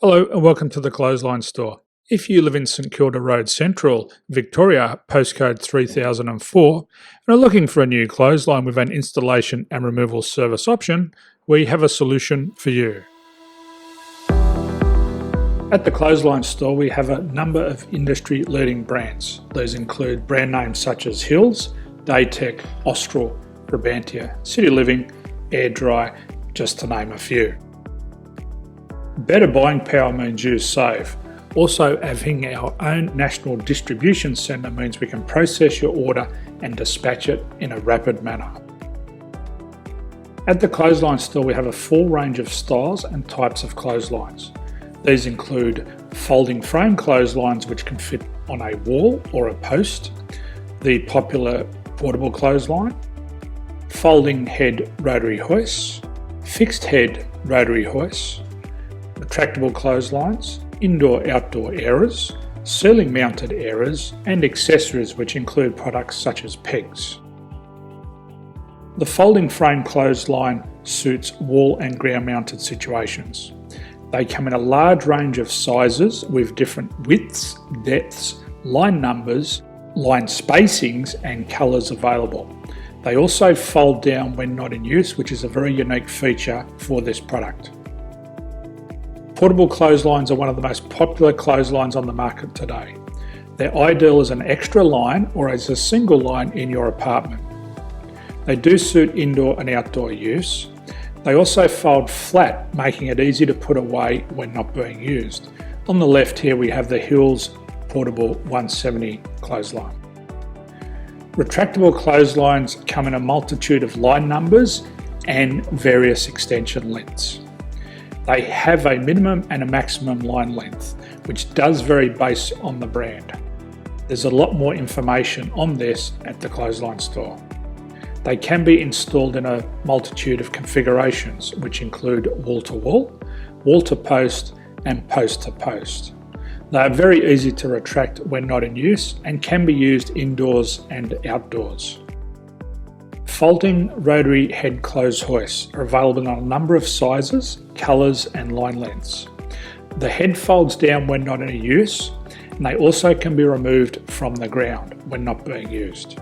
Hello and welcome to the Clothesline Store. If you live in St Kilda Road Central, Victoria, postcode 3004, and are looking for a new clothesline with an installation and removal service option, we have a solution for you. At the Clothesline Store, we have a number of industry-leading brands. These include brand names such as Hills, Daytech, Austral, Brabantia, City Living, Air Dry, just to name a few. Better buying power means you save. Also, having our own national distribution centre means we can process your order and dispatch it in a rapid manner. At the Clothesline Store, we have a full range of styles and types of clotheslines. These include folding frame clotheslines which can fit on a wall or a post, the popular portable clothesline, folding head rotary hoists, fixed head rotary hoists, retractable clotheslines, indoor-outdoor airers, ceiling mounted airers, and accessories which include products such as pegs. The folding frame clothesline suits wall and ground mounted situations. They come in a large range of sizes with different widths, depths, line numbers, line spacings and colours available. They also fold down when not in use, which is a very unique feature for this product. Portable clotheslines are one of the most popular clotheslines on the market today. They're ideal as an extra line or as a single line in your apartment. They do suit indoor and outdoor use. They also fold flat, making it easy to put away when not being used. On the left here we have the Hills Portable 170 clothesline. Retractable clotheslines come in a multitude of line numbers and various extension lengths. They have a minimum and a maximum line length, which does vary based on the brand. There's a lot more information on this at the Clothesline Store. They can be installed in a multitude of configurations, which include wall-to-wall, wall-to-post, and post-to-post. They are very easy to retract when not in use and can be used indoors and outdoors. Folding rotary head clothes hoists are available in a number of sizes, colours and line lengths. The head folds down when not in use, and they also can be removed from the ground when not being used.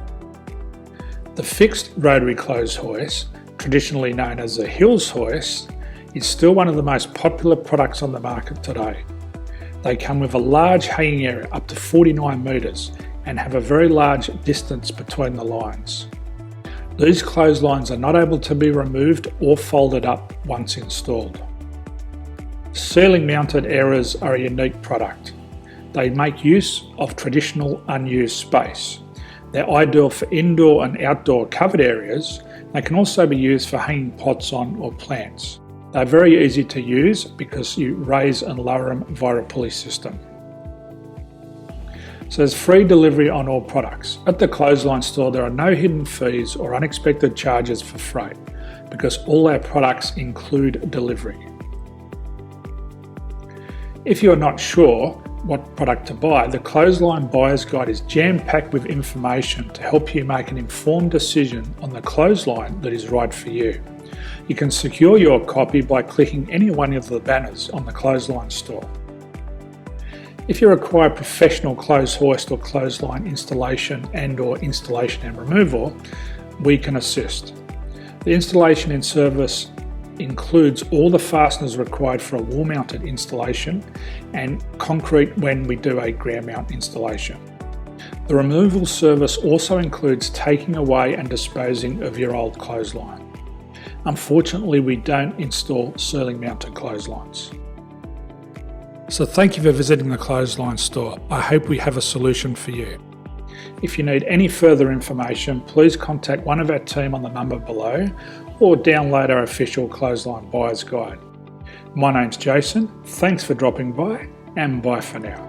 The fixed rotary clothes hoist, traditionally known as the Hills hoist, is still one of the most popular products on the market today. They come with a large hanging area up to 49 metres and have a very large distance between the lines. These clotheslines are not able to be removed or folded up once installed. Ceiling mounted airers are a unique product. They make use of traditional unused space. They're ideal for indoor and outdoor covered areas. They can also be used for hanging pots on or plants. They're very easy to use because you raise and lower them via a pulley system. So there's free delivery on all products. At the Clothesline Store, there are no hidden fees or unexpected charges for freight because all our products include delivery. If you are not sure what product to buy, the Clothesline Buyer's Guide is jam-packed with information to help you make an informed decision on the clothesline that is right for you. You can secure your copy by clicking any one of the banners on the Clothesline Store. If you require professional clothes hoist or clothesline installation and/or installation and removal, we can assist. The installation and service includes all the fasteners required for a wall-mounted installation and concrete when we do a ground mount installation. The removal service also includes taking away and disposing of your old clothesline. Unfortunately, we don't install ceiling mounted clotheslines. So thank you for visiting the Clothesline Store. I hope we have a solution for you. If you need any further information, please contact one of our team on the number below or download our official Clothesline Buyer's Guide. My name's Jason, thanks for dropping by and bye for now.